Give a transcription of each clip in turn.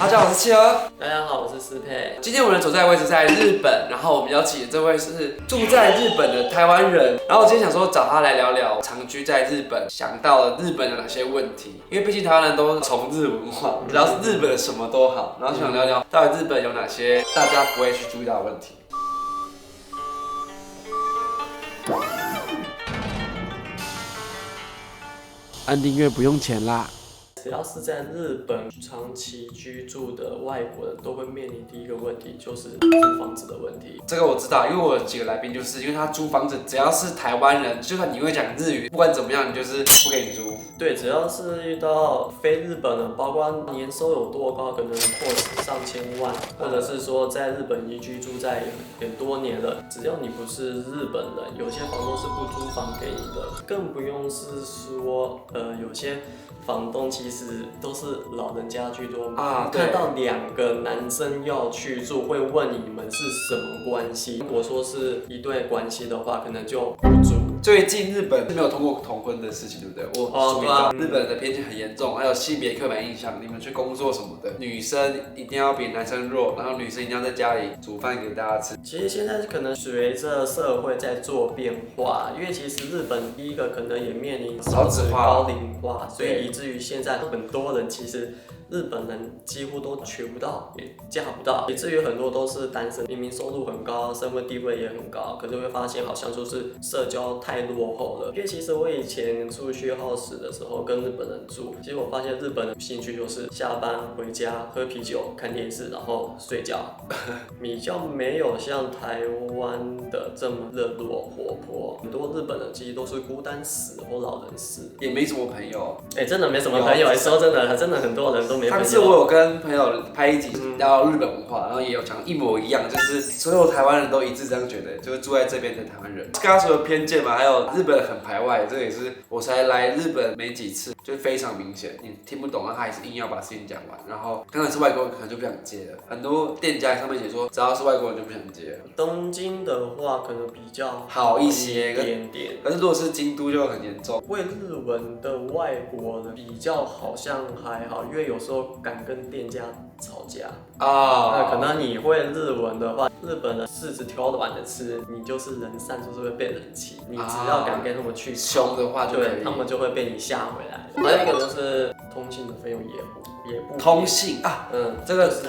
大家好，我是企鹅。大家好，我是思佩。今天我们所在的位置在日本，然后我们邀请的这位是住在日本的台湾人。然后我今天想说找他来聊聊长居在日本想到了日本有哪些问题，因为毕竟台湾人都崇日文化，只要是日本的什么都好。然后想聊聊到底日本有哪些大家不会去注意到的问题。按订阅不用钱啦。只要是在日本长期居住的外国人都会面临第一个问题，就是租房子的问题。这个我知道，因为我有几个来宾就是因为他租房子，只要是台湾人，就算你会讲日语，不管怎么样，你就是不给你租。对，只要是遇到非日本人，包括年收有多高，可能破上千万，或者是说在日本已居住在很多年了，只要你不是日本人，有些房东是不租房给你的，更不用是说有些房东其实都是老人家居多啊，看到两个男生要去住，会问你们是什么关系。如果说是一对关系的话，可能就不住。最近日本是没有通过同婚的事情，对不对？我注意到日本人的偏见很严重，还有性别刻板印象。你们去工作什么的，女生一定要比男生弱，然后女生一定要在家里煮饭给大家吃。其实现在可能随着社会在做变化，因为其实日本第一个可能也面临少子化、高龄化，所以以至于现在很多人其实日本人几乎都娶不到，也嫁不到，以至于很多都是单身，明明收入很高，身份地位也很高，可是会发现好像就是社交太落后了。因为其实我以前出去好时的时候跟日本人住，其实我发现日本人兴趣就是下班回家喝啤酒、看电视，然后睡觉，比较没有像台湾的这么热络活泼。很多日本人其实都是孤单死或老人死，也没什么朋友。真的没什么朋友。说真的，真的很多人都没朋友。上次我有跟朋友拍一集聊日本文化，然后也有讲一模一样，就是所有台湾人都一致这样觉得，就是住在这边的台湾人。刚刚说的偏见嘛，还有日本人很排外，这个也是我才来日本没几次，就非常明显。你听不懂，他还是硬要把事情讲完，然后刚才是外国人可能就不想接了。很多店家上面写说，只要是外国人就不想接了。东京的话可能比较好一些，一点点，可是如果是京都就很严重。会日文的外国人比较好像还好，因为有时候敢跟店家吵架啊，可能你会日文的话，日本人柿子挑软的吃，你就是人善就是会被人欺，你只要敢跟他们去凶的话就可以，对，他们就会被你吓回来。还有一个就是通信的费用也不通信啊，这个是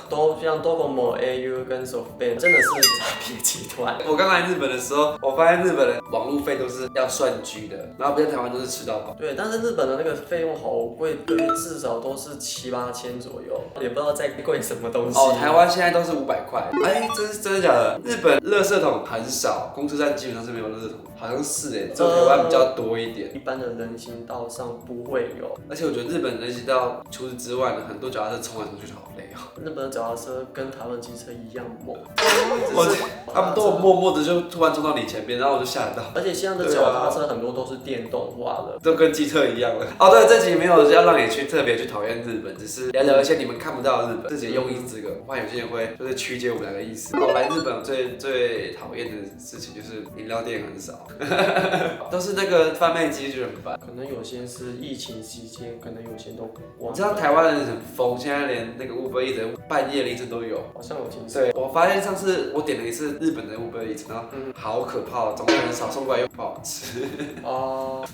都像 Docomo、AU 跟 SoftBank 真的是诈骗集团。我刚来日本的时候，我发现日本人网路费都是要算居的，然后不像台湾都是吃到饱。对，但是日本的那个费用好贵，个月至少都是7、8千左右，也不知道在贵什么东西。台湾现在都是500块。这是真的假的？日本垃圾桶很少，公车站基本上是没有垃圾桶，好像是只有台湾比较多一点。一般的人行道上不会有。而且我觉得日本人行道除此之外呢，很多脚踏车冲来冲去好累哦。日本的脚踏车跟台湾机车一样猛，他们都默默的就突然冲到你前边，然后我就吓到。而且现在的脚踏车很多都是电动化的，都跟机车一样了。对，这集没有要让你去特别去讨厌日本，只是聊聊一些你们看不到的日本。自己用意是这个，我看有些人会就是曲解我们两个意思。我来日本最讨厌的事情就是饮料店很少，都是那个贩卖机就很烦。可能有些是疫情期间，可能有些都你知道台湾人很疯，现在连那个 Uber Eats 半夜凌晨都有，好像有听说。对，我发现上次我点了一次日本的 Uber Eats，然后好可怕，总很少，送过来又不好吃。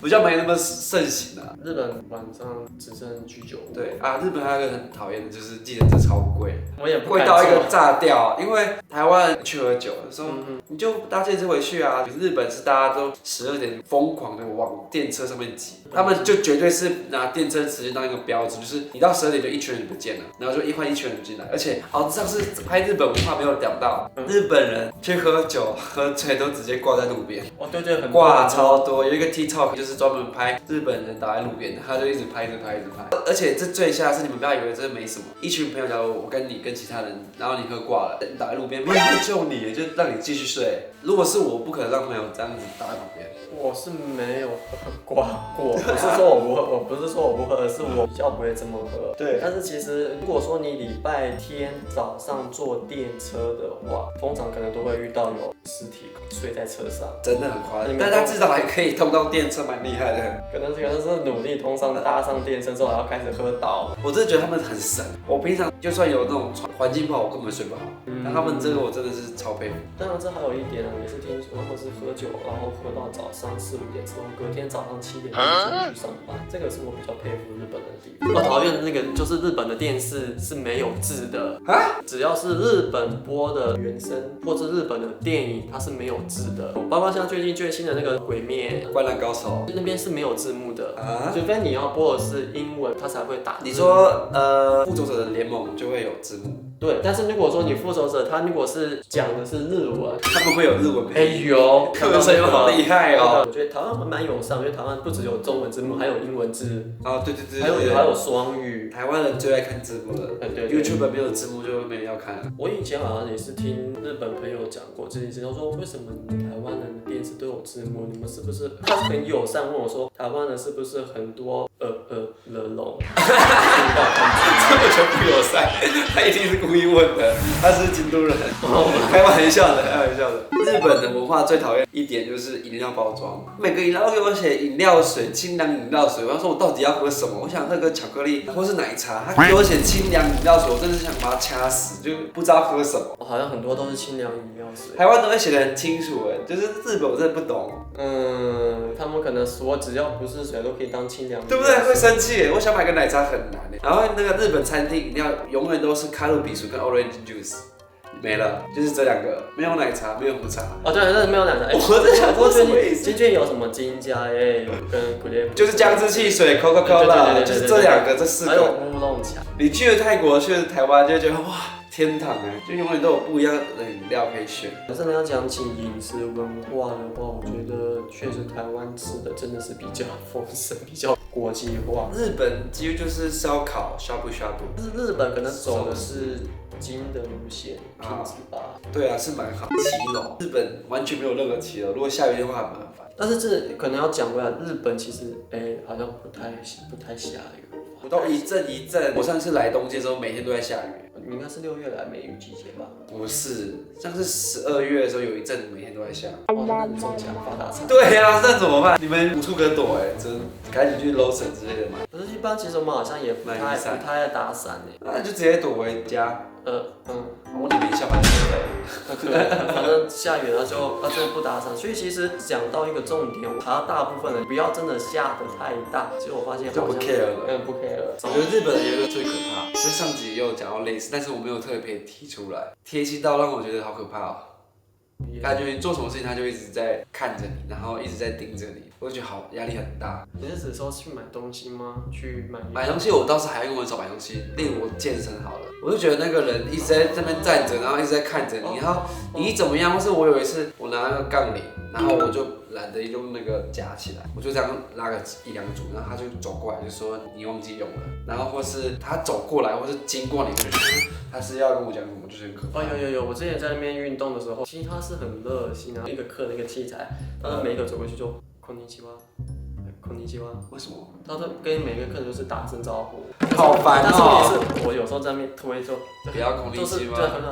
比较没那么盛行啊。日本晚上只剩居酒屋。对啊，日本还有一个很讨厌的就是计程车超贵，我也不贵到一个炸掉。因为台湾去喝酒的时候，你就搭计程车回去啊。可是日本是大家都12点疯狂的往电车上面挤，他们就绝对是拿电车时间当一个标志，就是你到12点就一群人不见了，然后就换一群人进来。而且上次拍日本文化没有聊到，日本人去喝酒喝醉都直接挂在路边。对，很挂超多。有一个 TikTok 就是专门拍日本人倒在路边的，他就一直拍。而且这最吓的是，你们不要以为这没什么，一群朋友，假如我跟你跟其他人，然后你喝挂了，倒在路边，没人会救你，就让你继续睡。如果是我，不可能让朋友这样子倒在旁边。我是没有挂过，我不是说我不喝，而是我比较不会这么喝。对。但是其实如果说你礼拜天早上坐电车的话，通常可能都会遇到有尸体睡在车上，真的很夸张。但他至少还可以通到电车，蛮厉害的。可能是努力搭上电车之后，还要开始喝倒。我真的觉得他们很神。我平常就算有那种环境不好，我根本睡不好。但他们这个我真的是超佩服。当然，这还有一点啊，也是听说他们是喝酒，然后喝到早上4、5点之后，隔天早上7点钟去上班。这个是我比较佩服日本的地方。我讨厌的那个就是日本的电视是没有字的啊，只要是日本播的原声或是日本的电影，它是没有字的。包括像最新的那个《鬼灭》《灌篮高手》那边是没有字幕的啊，除非你要播的是英文，它才会打。你说复仇者的联盟就会有字幕。对，但是如果说你复仇者，他如果是讲的是日文，他们会有日文配音。有，课声好厉害哦！我觉得台湾蛮友善，因为台湾不只有中文字幕，还有英文字。啊，对对对，还有双语。台湾人最爱看字幕了。对 ，YouTube 没有字幕就没人要看了。我以前好像也是听日本朋友讲过这件事，他说为什么你们台湾人的电视都有字幕？你们是不是？他是很友善问我说，台湾人是不是很多了龙？这么全不友善，他一定是故意问的。他是京都人，开玩笑的，开玩笑的。日本的文化最讨厌一点就是饮料包装，每个饮料都给我写饮料水、清凉饮料水。我要说我到底要喝什么？我想喝个巧克力或是奶茶，他给我写清凉饮料水，我真的是想把他掐死，就不知道喝什么。好像很多都是清凉饮料水，台湾都会写得很清楚哎，就是日本我真的不懂。他们可能说只要不是水都可以当清凉饮料，对不对？会生气耶！我想买个奶茶很难耶。然后那个日本餐厅饮料永远都是卡路比水跟 orange juice。没了，就是这两个，没有奶茶，没有红茶。哦，对，那没有奶茶。我在想说什么意思？今天有什么金加 A 跟 Grape， 就是姜汁汽水 Coca-Cola， 就是这两个，这4个。还有乌龙茶。你去了泰国，去了台湾，就会觉得哇，天堂哎，就永远都有不一样的饮料可以选。真的要讲起饮食文化的话，我觉得确实台湾吃的真的是比较丰盛，比较国际化。日本几乎就是烧烤、呷哺呷哺，但是日本可能走的是精的路线，品质吧。对啊，是蛮好。骑楼，日本完全没有任何骑楼，如果下雨的话很麻烦。但是这可能要讲回来，日本其实好像不太下雨。我都一阵一阵。我上次来东京的时候，每天都在下雨。你应该是6月来梅雨季节吧？不是，像是12月的时候有一阵每天都在下。哇，那你中奖发大财。对呀，那怎么办？你们无处可躲哎，真赶紧去 Lawson 之类的买。可是一般其实我们好像也不太爱打伞哎，那就直接躲回家。我里面下班对，反正下雨了就不打伞，所以其实讲到一个重点，好像大部分人不要真的下得太大，其实我发现就不 care 了，不 care 了。我觉得日本人有一个最可怕，其实上集也有讲到类似，但是我没有特别提出来，贴心到让我觉得好可怕哦。感觉你做什么事情，他就一直在看着你，然后一直在盯着你，我就觉得好压力很大。你是指说去买东西吗？去买东西，我倒是还用很少买东西。例如我健身好了，我就觉得那个人一直在这边站着，然后一直在看着你，然后你怎么样？或是我有一次我拿那个杠铃，然后我就懒得用那个夹起来，我就这样拉个1、2组，然后他就走过来就说你忘记用了，然后或是他走过来，或是经过你，他是要跟我讲什么，就是很可怕。有，我之前在那边运动的时候，其实他是很热心，然后一个客的一个器材，他每一个走过去就こんにちは。为什么？他都跟每个客人就是打声招呼，好烦哦。但是我有时候在那边推就不要こんにちは。对，很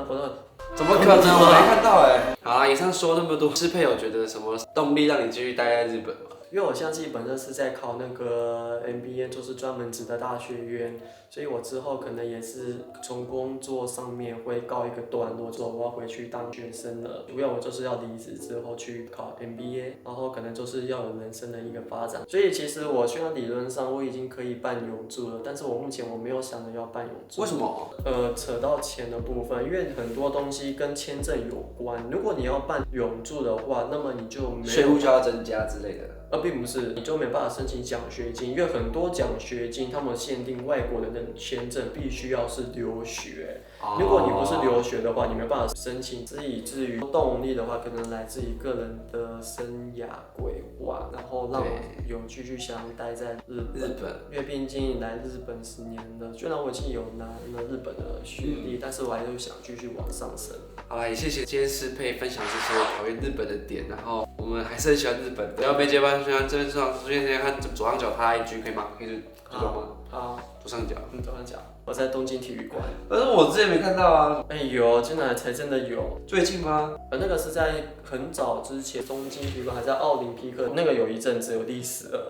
怎么可能？我没看到哎。好啦，以上说那么多，支配有觉得什么动力让你继续待在日本吗？因为我现在自己本身是在考那个 MBA， 就是专门职的大学院，所以我之后可能也是从工作上面会告一个段落，之后我要回去当学生了。主要我就是要离职之后去考 MBA， 然后可能就是要有人生的一个发展。所以其实我虽然理论上我已经可以办永住了，但是我目前我没有想着要办永住。为什么？扯到钱的部分，因为很多东西跟签证有关。如果你要办永住的话，那么你就没有税务就要增加之类的。并不是，你就没办法申请奖学金，因为很多奖学金他们限定外国人的签证必须要是留学。如果你不是留学的话，你没办法申请。以至于动力的话，可能来自于个人的生涯规划，然后让我有继续想待在日本。因为毕竟来日本10年了，虽然我已经有拿了日本的学历，但是我还是想继续往上升。好啦，也谢谢今天适配分享这些讨厌日本的点，然后我我们还是很喜欢日本的。然后没结班，喜欢这边出现看左上角他 IG 可以吗？可以追踪吗？好，左上角。左上角。我在东京体育馆。但是我之前没看到啊。有，竟然才真的有。最近吗？那个是在很早之前，东京体育馆还在奥林匹克，那个有一阵子有历史了。